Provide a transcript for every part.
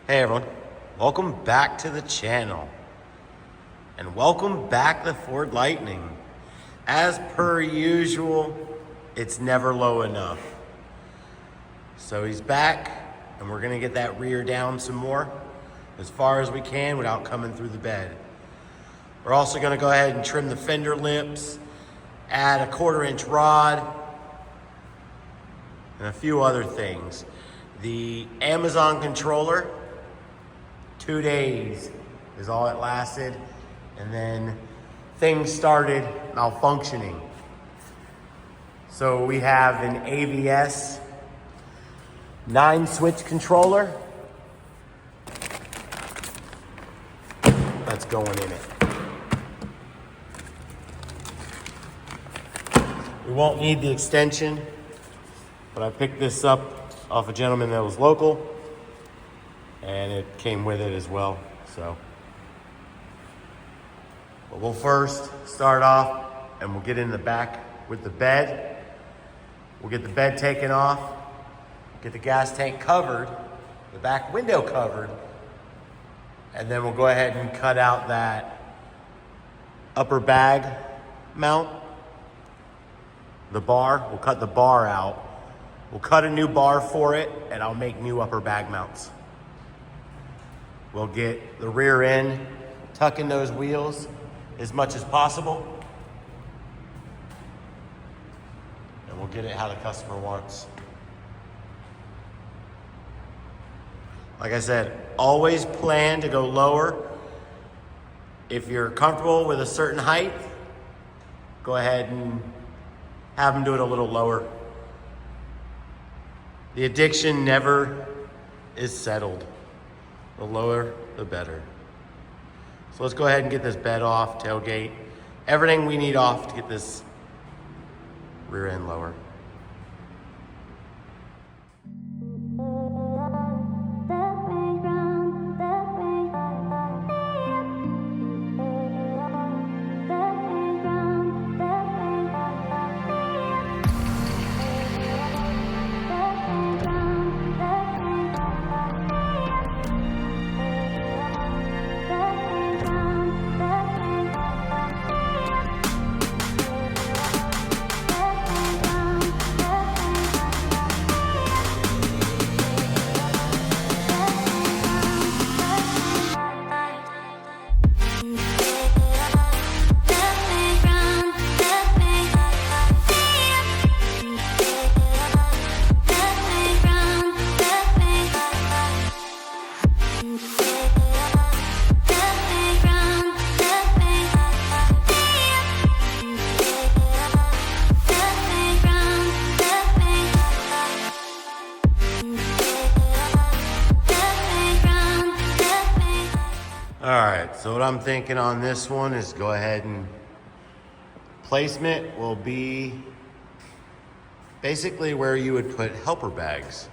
Hey everyone, welcome back to the channel and welcome back the Ford Lightning. As per usual, it's never low enough. So he's back and we're gonna get that rear down some more as far as we can without coming through the bed. We're also gonna go ahead and trim the fender lips, add a 1/4 inch rod, and a few other things. The Amazon controller, 2 days is all it lasted, and then things started malfunctioning. So we have an AVS 9-switch controller that's going in it. We won't need the extension, but I picked this up off a gentleman that was local, and it came with it as well. But we'll first start off and we'll get in the back with the bed. We'll get the bed taken off, get the gas tank covered, the back window covered, and then we'll go ahead and cut out that upper bag mount, the bar. We'll cut the bar out. We'll cut a new bar for it, and I'll make new upper bag mounts. We'll get the rear end, tuck in those wheels as much as possible, and we'll get it how the customer wants. Like I said, always plan to go lower. If you're comfortable with a certain height, go ahead and have them do it a little lower. The addiction never is settled. The lower, the better. So let's go ahead and get this bed off, tailgate, everything we need off to get this rear end lower. All right, so what I'm thinking on this one is go ahead and placement will be basically where you would put helper bags.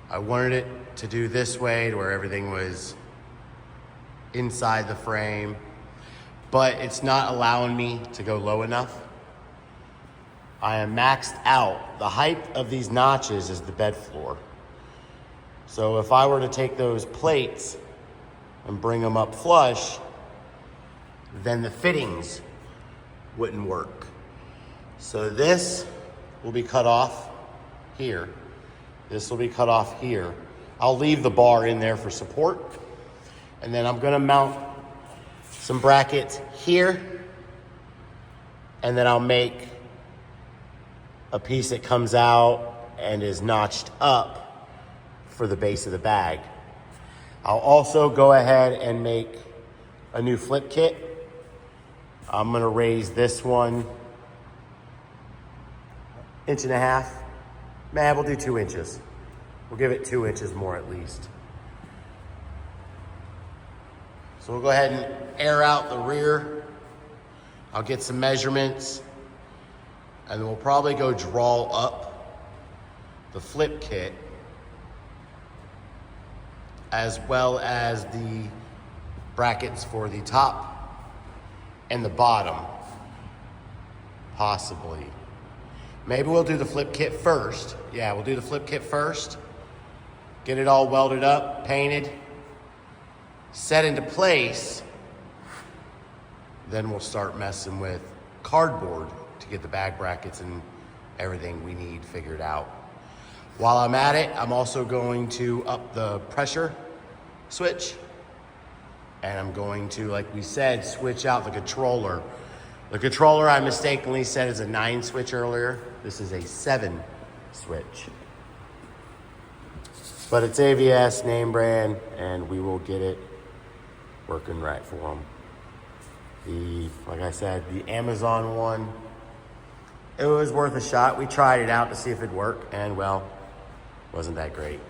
I wanted it to do this way to where everything was inside the frame, but it's not allowing me to go low enough. I am maxed out. The height of these notches is the bed floor. So if I were to take those plates and bring them up flush, then the fittings wouldn't work. So this will be cut off here. This will be cut off here. I'll leave the bar in there for support. And then I'm gonna mount some brackets here. And then I'll make a piece that comes out and is notched up for the base of the bag. I'll also go ahead and make a new flip kit. I'm gonna raise this one 1.5 inches. Man, we'll do 2 inches. We'll give it 2 inches more at least. So we'll go ahead and air out the rear. I'll get some measurements, and then we'll probably go draw up the flip kit, as well as the brackets for the top and the bottom, possibly. Maybe we'll do the flip kit first. Yeah, we'll do the flip kit first. get it all welded up, painted, set into place. Then we'll start messing with cardboard to get the bag brackets and everything we need figured out. While I'm at it, I'm also going to up the pressure switch. And I'm going to, like we said, switch out the controller. The controller I mistakenly said is a 9 switch earlier. This is a 7 switch. But it's AVS, name brand, and we will get it working right for them. Like I said, the Amazon one, it was worth a shot. We tried it out to see if it'd work, and well, wasn't that great.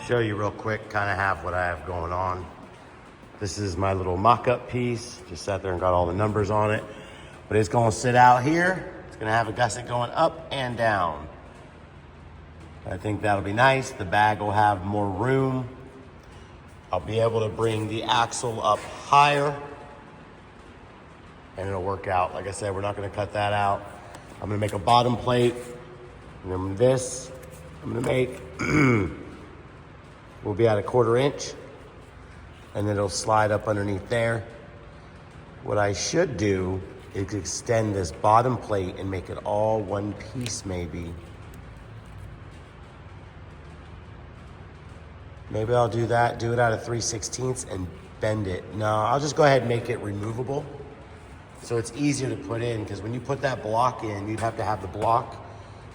Show you real quick, kind of have what I have going on. This is my little mock-up piece. Just sat there and got all the numbers on it. But it's gonna sit out here. It's gonna have a gusset going up and down. I think that'll be nice. The bag will have more room. I'll be able to bring the axle up higher and it'll work out. Like I said, we're not gonna cut that out. I'm gonna make a bottom plate, and then this, I'm gonna make, will be at a 1/4 inch, and then it'll slide up underneath there. What I should do is extend this bottom plate and make it all one piece maybe. Maybe I'll do that, do it out of 3/16 and bend it. No, I'll just go ahead and make it removable. So it's easier to put in, because when you put that block in, you'd have to have the block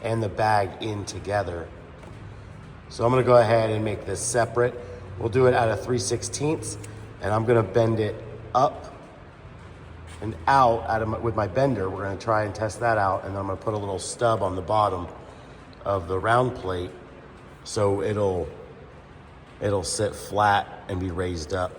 and the bag in together. So I'm gonna go ahead and make this separate. We'll do it out of 3/16, and I'm gonna bend it up and out with my bender. We're gonna try and test that out, and then I'm gonna put a little stub on the bottom of the round plate so it'll sit flat and be raised up.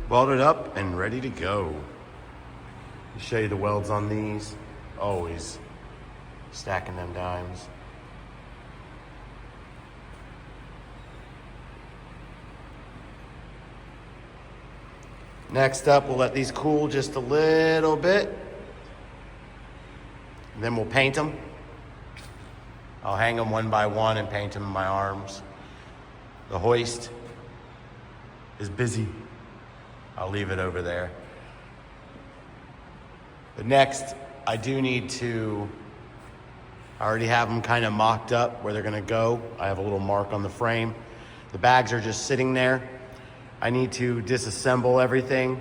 welded up and ready to go. Show you the welds on these. Always stacking them dimes. Next up, we'll let these cool just a little bit. And then we'll paint them. I'll hang them one by one and paint them in my arms. The hoist is busy. I'll leave it over there. But next, I do need to, I already have them kind of mocked up where they're gonna go. I have a little mark on the frame. The bags are just sitting there. I need to disassemble everything.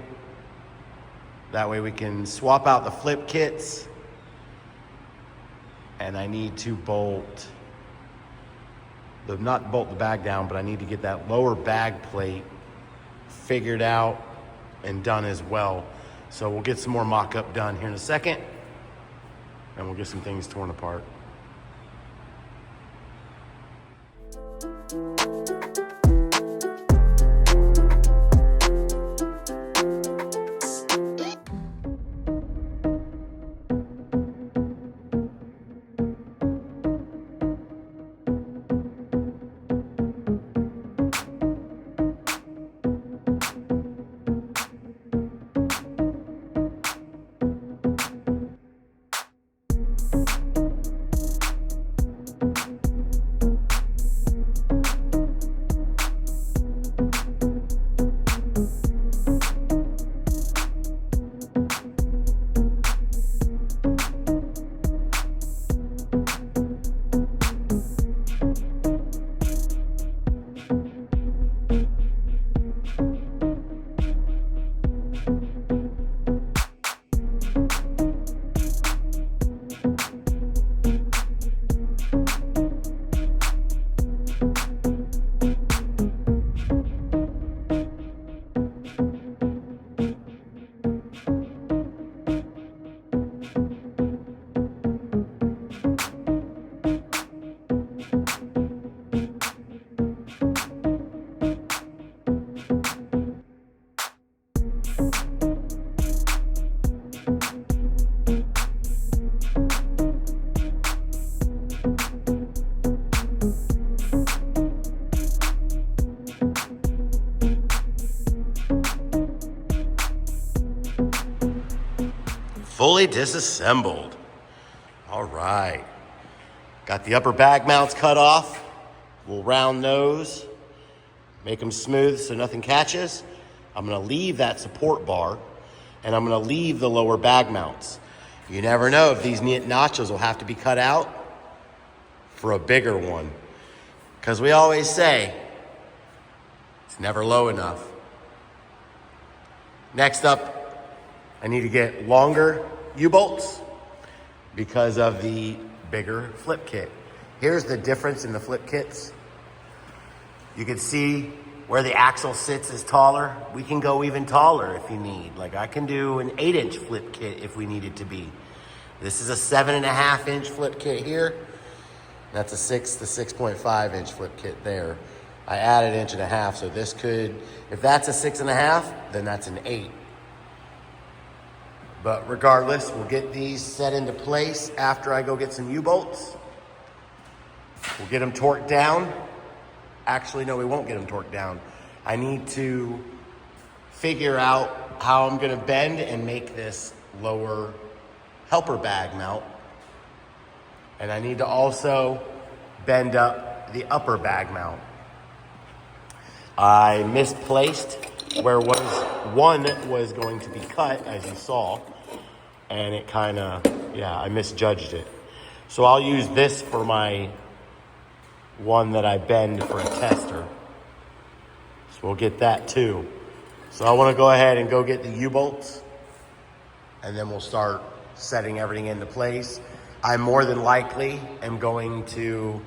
That way we can swap out the flip kits. And I need to not bolt the bag down, but I need to get that lower bag plate figured out and done as well. So we'll get some more mock-up done here in a second, and we'll get some things torn apart. Fully disassembled. All right. Got the upper bag mounts cut off. We'll round those, make them smooth so nothing catches. I'm gonna leave that support bar, and I'm gonna leave the lower bag mounts. You never know if these notches will have to be cut out for a bigger one. Because we always say, it's never low enough. Next up, I need to get longer U-bolts because of the bigger flip kit. Here's the difference in the flip kits. You can see where the axle sits is taller. We can go even taller if you need. Like I can do an 8-inch flip kit if we need it to be. This is a 7.5-inch flip kit here. That's a 6 to 6.5-inch flip kit there. I added 1.5 inches, so this could, if that's a 6.5, then that's an 8. But regardless, we'll get these set into place after I go get some U-bolts. We'll get them torqued down. Actually, no, we won't get them torqued down. I need to figure out how I'm gonna bend and make this lower helper bag mount. And I need to also bend up the upper bag mount. I misplaced where one was going to be cut, as you saw, and it I misjudged it. So I'll use this for my one that I bend for a tester. So we'll get that too. So I want to go ahead and go get the U-bolts, and then we'll start setting everything into place. I more than likely am going to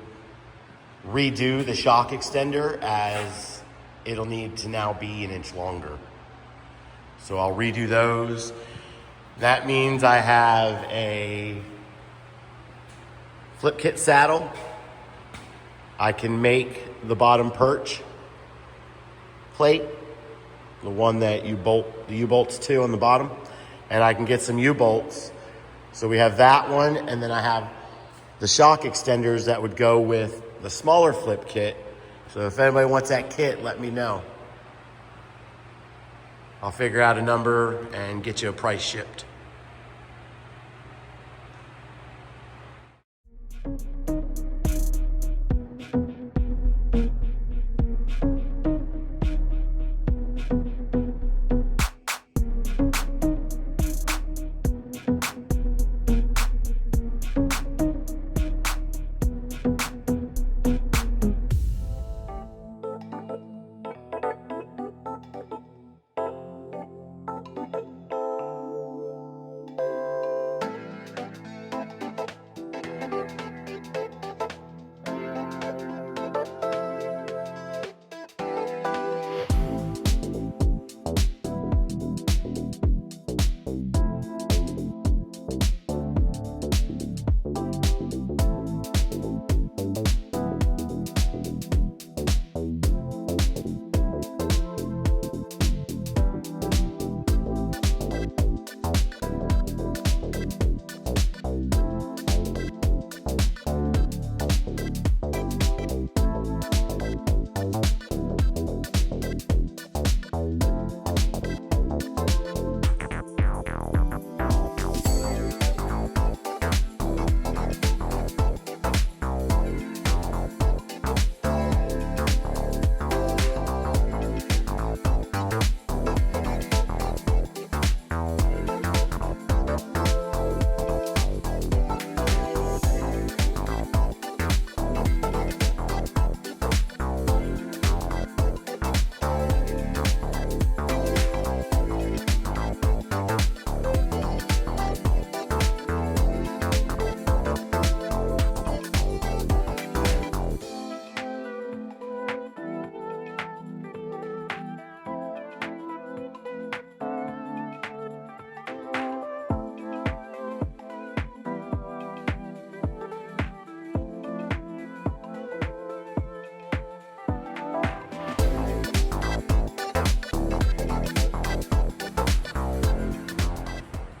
redo the shock extender as it'll need to now be 1 inch longer. So I'll redo those. That means I have a flip kit saddle. I can make the bottom perch plate the one that you bolt the U-bolts to on the bottom, and I can get some U-bolts. So we have that one, and then I have the shock extenders that would go with the smaller flip kit. So if anybody wants that kit, let me know. I'll figure out a number and get you a price shipped.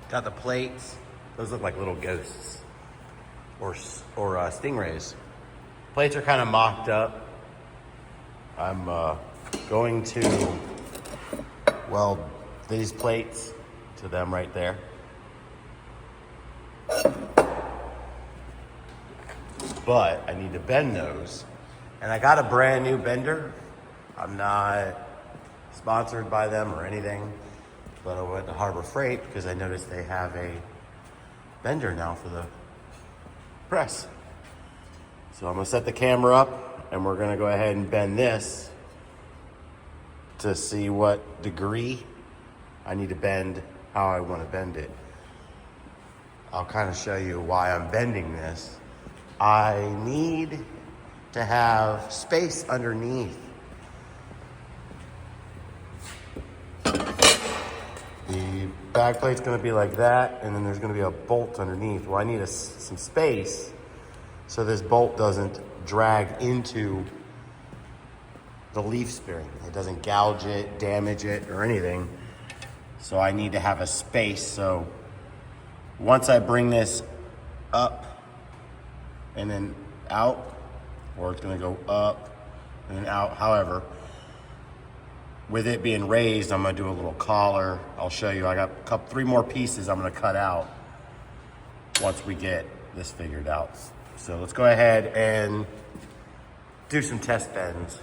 Got the plates. Those look like little ghosts or stingrays. Plates are kind of mocked up. I'm going to weld these plates to them right there. But I need to bend those. And I got a brand new bender. I'm not sponsored by them or anything, but I went to Harbor Freight because I noticed they have a bender now for the press. So I'm gonna set the camera up and we're gonna go ahead and bend this to see what degree I need to bend, how I wanna bend it. I'll kind of show you why I'm bending this. I need to have space underneath. The back plate's gonna be like that, and then there's gonna be a bolt underneath. Well, I need some space so this bolt doesn't drag into the leaf spring. It doesn't gouge it, damage it, or anything. So I need to have a space. So once I bring this up and then out, or it's gonna go up and then out, however, with it being raised, I'm gonna do a little collar. I'll show you, I got three more pieces I'm gonna cut out once we get this figured out. So let's go ahead and do some test bends.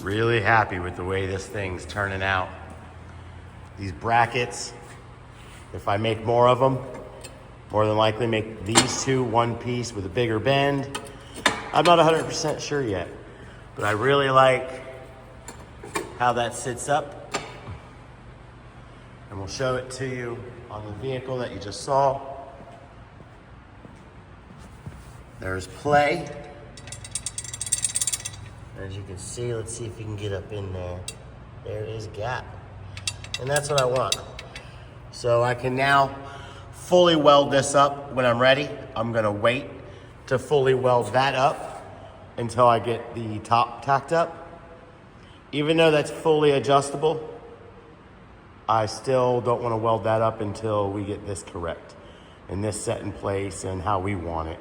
Really happy with the way this thing's turning out. These brackets, if I make more of them, more than likely make these two one piece with a bigger bend. I'm not 100% sure yet, but I really like how that sits up. And we'll show it to you on the vehicle that you just saw. There's play. As you can see, let's see if you can get up in there. There is gap. And that's what I want. So I can now fully weld this up when I'm ready. I'm gonna wait to fully weld that up until I get the top tacked up. Even though that's fully adjustable, I still don't want to weld that up until we get this correct and this set in place and how we want it.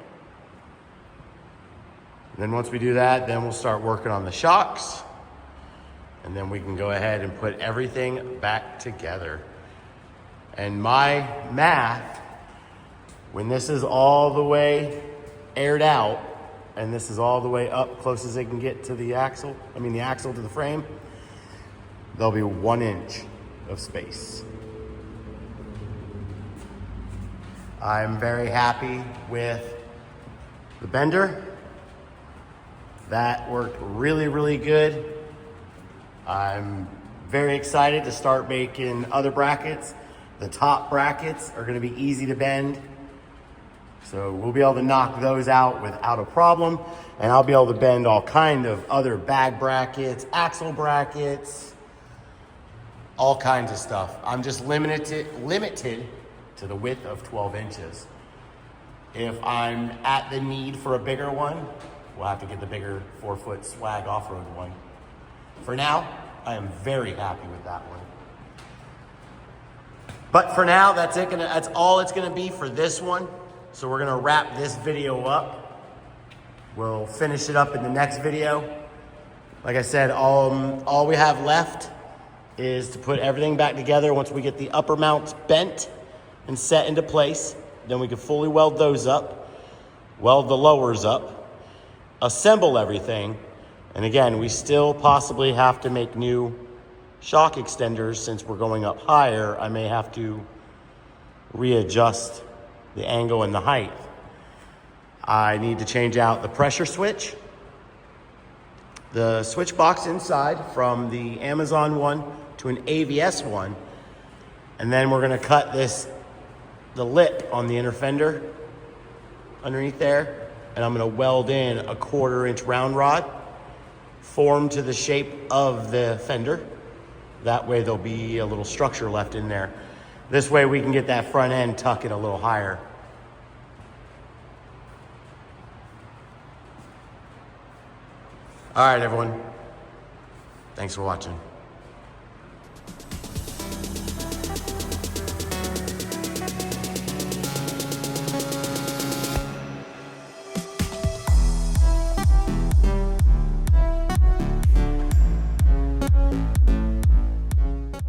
And then once we do that, then we'll start working on the shocks, and then we can go ahead and put everything back together. And my math, when this is all the way aired out, and this is all the way up close as it can get to the axle, the axle to the frame, there'll be 1 inch of space. I'm very happy with the bender. That worked really, really good. I'm very excited to start making other brackets. The top brackets are gonna be easy to bend. So we'll be able to knock those out without a problem. And I'll be able to bend all kind of other bag brackets, axle brackets, all kinds of stuff. I'm just limited to the width of 12 inches. If I'm at the need for a bigger one, we'll have to get the bigger 4-foot swag off-road one. For now, I am very happy with that one. But for now, that's all it's gonna be for this one. So we're gonna wrap this video up. We'll finish it up in the next video. Like I said, all we have left is to put everything back together. Once we get the upper mounts bent and set into place, then we can fully weld those up, weld the lowers up, assemble everything. And again, we still possibly have to make new shock extenders. Since we're going up higher, I may have to readjust the angle and the height. I need to change out the pressure switch, the switch box inside from the Amazon one to an AVS one. And then we're gonna cut the lip on the inner fender underneath there, and I'm gonna weld in a 1/4 inch round rod formed to the shape of the fender. That way there'll be a little structure left in there. This way we can get that front end tuck it a little higher. All right, everyone. Thanks for watching.